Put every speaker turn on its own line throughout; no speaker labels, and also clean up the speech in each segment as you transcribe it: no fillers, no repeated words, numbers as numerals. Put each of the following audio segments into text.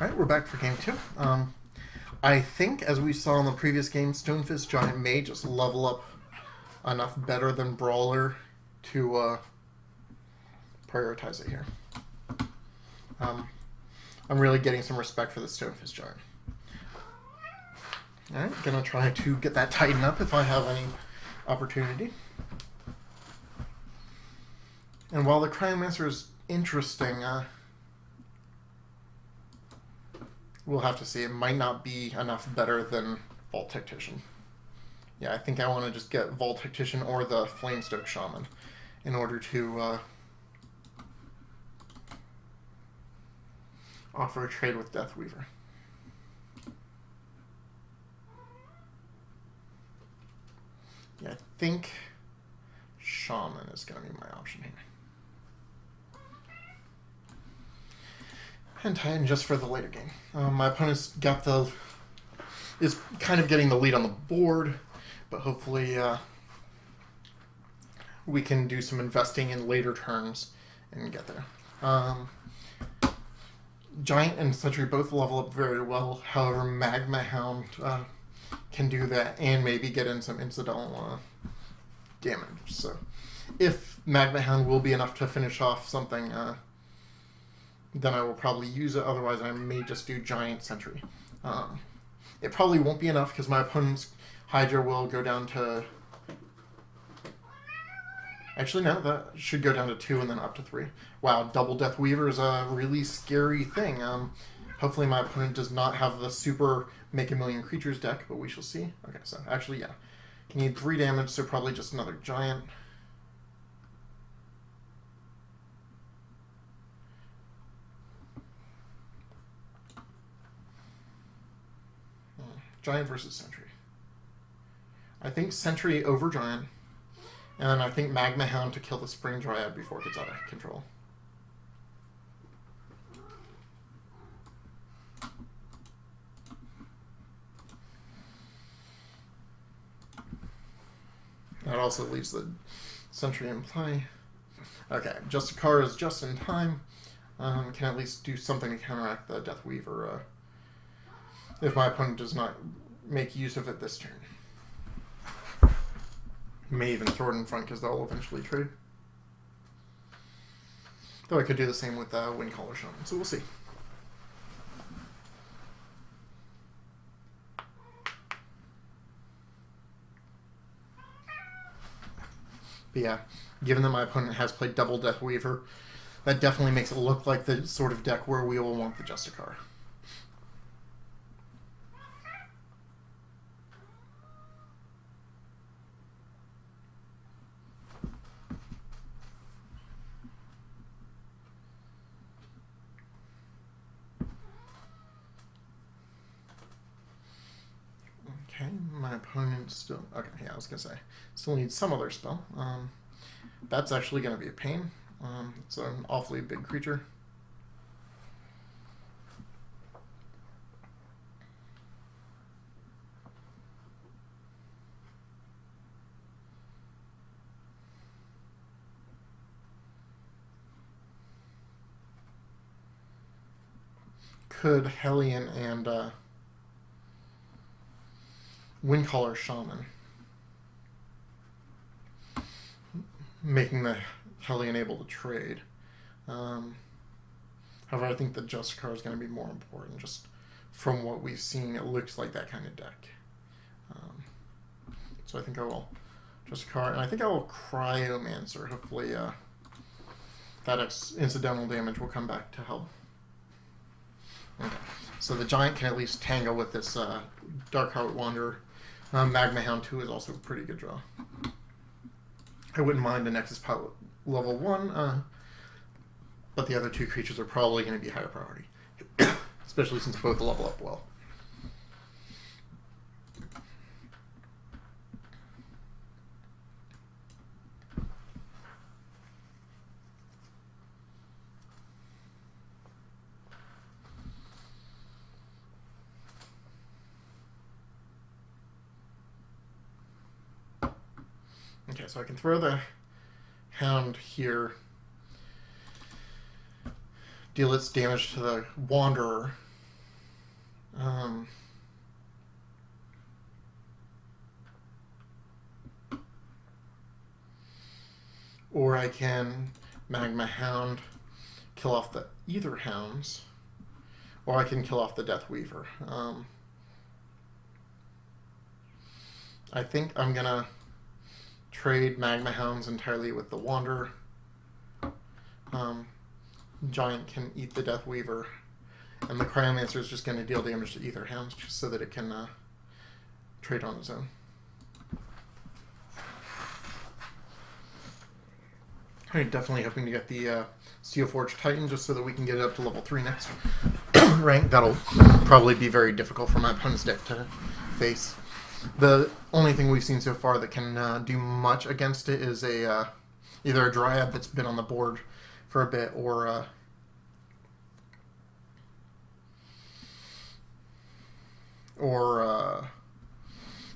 Alright, we're back for game two. I think, as we saw in the previous game, Stonefist Giant may just level up enough better than Brawler to prioritize it here. I'm really getting some respect for the Stonefist Giant. Alright, gonna try to get that tightened up if I have any opportunity. And while the Cryomancer is interesting, we'll have to see. It might not be enough better than Vault Tactician. Yeah, I think I want to just get Vault Tactician or the Flamestoke Shaman in order to offer a trade with Deathweaver. Yeah, I think Shaman is going to be my option here. And Titan just for the later game. My opponent's is kind of getting the lead on the board, but hopefully we can do some investing in later turns and get there. Giant and Sentry both level up very well. However, Magma Hound can do that and maybe get in some incidental damage. So if Magma Hound will be enough to finish off something, then I will probably use it. Otherwise, I may just do Giant Sentry. It probably won't be enough because my opponent's Hydra will go down to... Actually, no, that should go down to 2 and then up to 3. Wow, double Deathweaver is a really scary thing. Hopefully my opponent does not have the super Make a Million Creatures deck, but we shall see. Okay, so actually, yeah. You need 3 damage, so probably just another Giant. Giant versus Sentry. I think Sentry over Giant, and then I think Magma Hound to kill the Spring Dryad before it gets out of control. That also leaves the Sentry in play. Okay, Justicar is just in time. Can at least do something to counteract the Deathweaver if my opponent does not make use of it this turn. May even throw it in front because they'll eventually trade. Though I could do the same with Windcaller Shaman, so we'll see. But yeah, given that my opponent has played double Deathweaver, that definitely makes it look like the sort of deck where we will want the Justicar. Okay, my opponent still... Okay, yeah, I was going to say. Still needs some other spell. That's actually going to be a pain. It's an awfully big creature. Could Hellion and... Windcaller Shaman, making the Hellion able to trade. However, I think the Justicar is going to be more important. Just from what we've seen, it looks like that kind of deck. So I think I will Justicar, and I think I will Cryomancer. Hopefully that incidental damage will come back to help. Okay, so the Giant can at least tangle with this Darkheart Wanderer. Magma Hound 2 is also a pretty good draw. I wouldn't mind a Nexus Pilot level 1, but the other 2 creatures are probably going to be higher priority, especially since both level up well. Okay, so I can throw the Hound here, deal its damage to the Wanderer, Um, or I can Magma Hound, kill off the Aether Hounds, or I can kill off the Death Weaver. I think I'm gonna trade Magma Hounds entirely with the Wanderer. Giant can eat the Death Weaver, and the Cryomancer is just going to deal damage to Aether Hounds just so that it can trade on its own. I'm definitely hoping to get the Steelforged Titan just so that we can get it up to level 3 next rank. That'll probably be very difficult for my opponent's deck to face. The only thing we've seen so far that can do much against it is a either a Dryad that's been on the board for a bit, or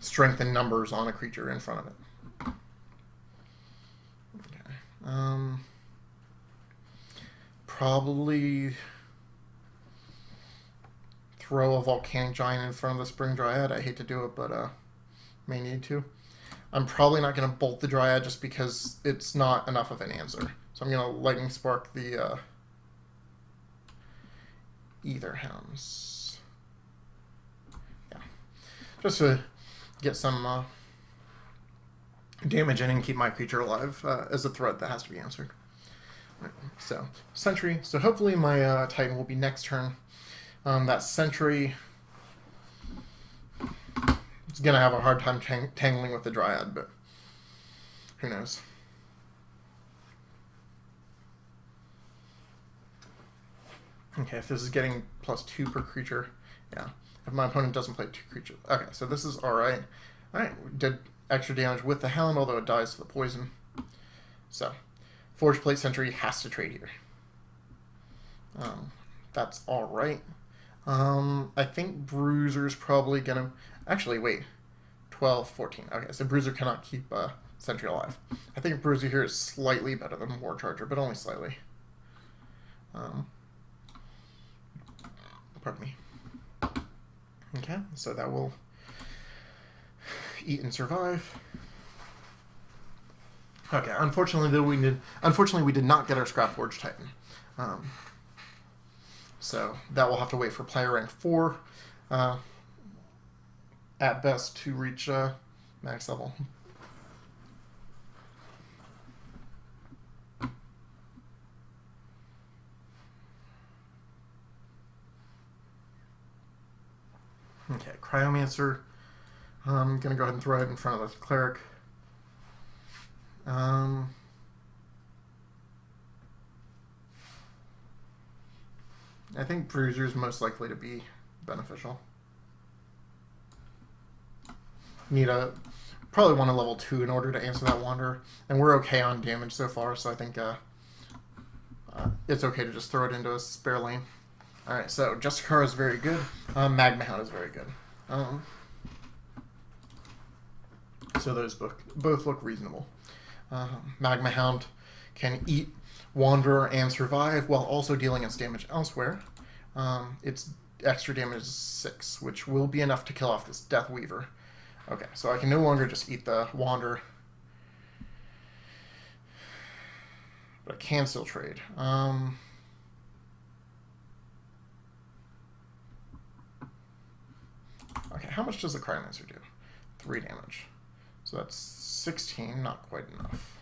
strength in numbers on a creature in front of it. Okay. Probably throw a Volcanic Giant in front of the Spring Dryad. I hate to do it, but may need to. I'm probably not going to bolt the Dryad just because it's not enough of an answer. So I'm going to Lightning Spark the Aether Hounds. Yeah. Just to get some damage in and keep my creature alive as a threat that has to be answered. Right. So, Sentry. So hopefully my Titan will be next turn. That Sentry is going to have a hard time tangling with the Dryad, but who knows. Okay, if this is getting +2 per creature, yeah. If my opponent doesn't play 2 creatures. Okay, so this is alright. Alright, we did extra damage with the Hound, although it dies to the poison. So, Forge Plate Sentry has to trade here. That's alright. I think Bruiser's probably gonna... Actually, wait. 12, 14. Okay, so Bruiser cannot keep Sentry alive. I think Bruiser here is slightly better than War Charger, but only slightly. Pardon me. Okay, so that will eat and survive. Okay, unfortunately we did not get our Scrapforged Titan. So that will have to wait for player rank 4 at best to reach max level. Okay, Cryomancer. I'm going to go ahead and throw it in front of the Cleric. I think Bruiser is most likely to be beneficial. Need probably want a level 2 in order to answer that Wanderer, and we're okay on damage so far, so I think it's okay to just throw it into a spare lane. Alright, so Justicar is very good. Magma Hound is very good. So those both look reasonable. Magma Hound can eat Wanderer and survive while also dealing its damage elsewhere. Its extra damage is 6, which will be enough to kill off this Death Weaver. Okay, so I can no longer just eat the Wanderer. But I can still trade. Okay, how much does the Cryomancer do? 3 damage. So that's 16, not quite enough.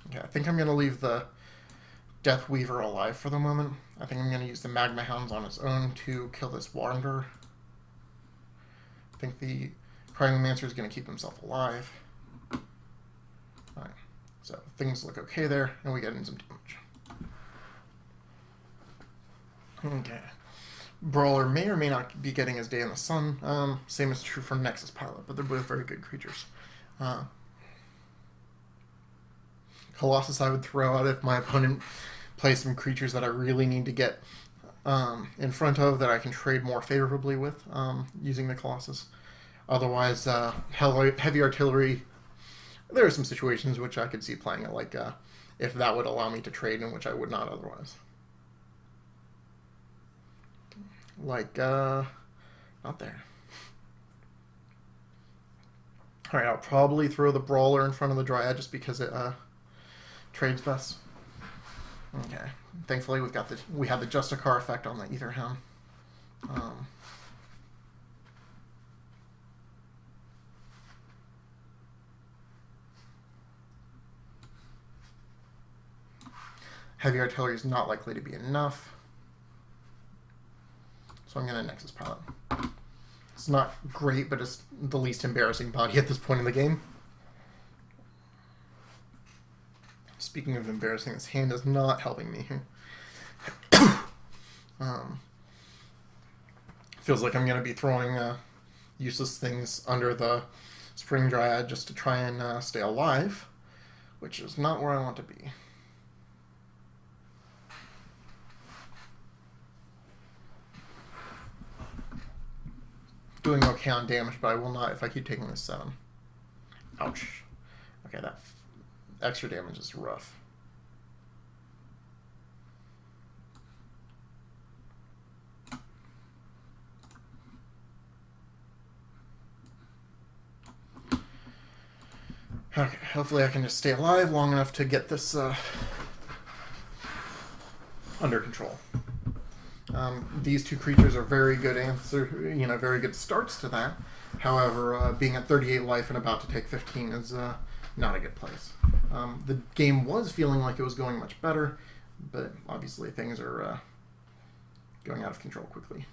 Okay, I think I'm going to leave the Death Weaver alive for the moment. I think I'm going to use the Magma Hounds on its own to kill this Wanderer. I think the Cryomancer is going to keep himself alive. Alright, so things look okay there, and we get in some damage. Okay. Brawler may or may not be getting his day in the sun. Same is true for Nexus Pilot, but they're both very good creatures. Colossus I would throw out if my opponent plays some creatures that I really need to get in front of that I can trade more favorably with using the Colossus. Otherwise, Heavy Artillery, there are some situations which I could see playing it, like if that would allow me to trade, in which I would not otherwise. Like, not there. Alright, I'll probably throw the Brawler in front of the Dryad just because it trades best. Okay. Thankfully we have the Justicar effect on the Aetherhound. Heavy Artillery is not likely to be enough. So I'm going to Nexus Pilot. It's not great, but it's the least embarrassing body at this point in the game. Speaking of embarrassing, this hand is not helping me here. Feels like I'm going to be throwing useless things under the Spring Dryad just to try and stay alive, which is not where I want to be. Doing okay on damage, but I will not if I keep taking this 7. Ouch. Okay, that extra damage is rough. Okay, hopefully I can just stay alive long enough to get this under control. These two creatures are very good very good starts to that. However, being at 38 life and about to take 15 is not a good place. The game was feeling like it was going much better, but obviously things are going out of control quickly.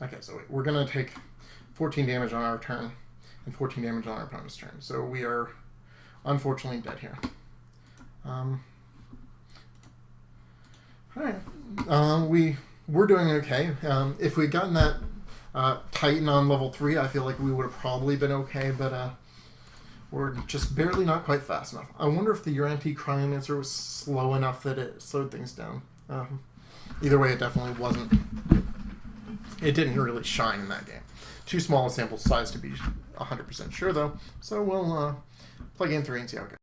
Okay, so we're going to take 14 damage on our turn and 14 damage on our opponent's turn. So we are unfortunately dead here. Alright. We're doing okay. If we'd gotten that Titan on level 3, I feel like we would have probably been okay, but we're just barely not quite fast enough. I wonder if the Uranti Cryomancer was slow enough that it slowed things down. Either way, it definitely wasn't. It didn't really shine in that game. Too small a sample size to be 100% sure, though. So we'll play game 3 and see how it goes.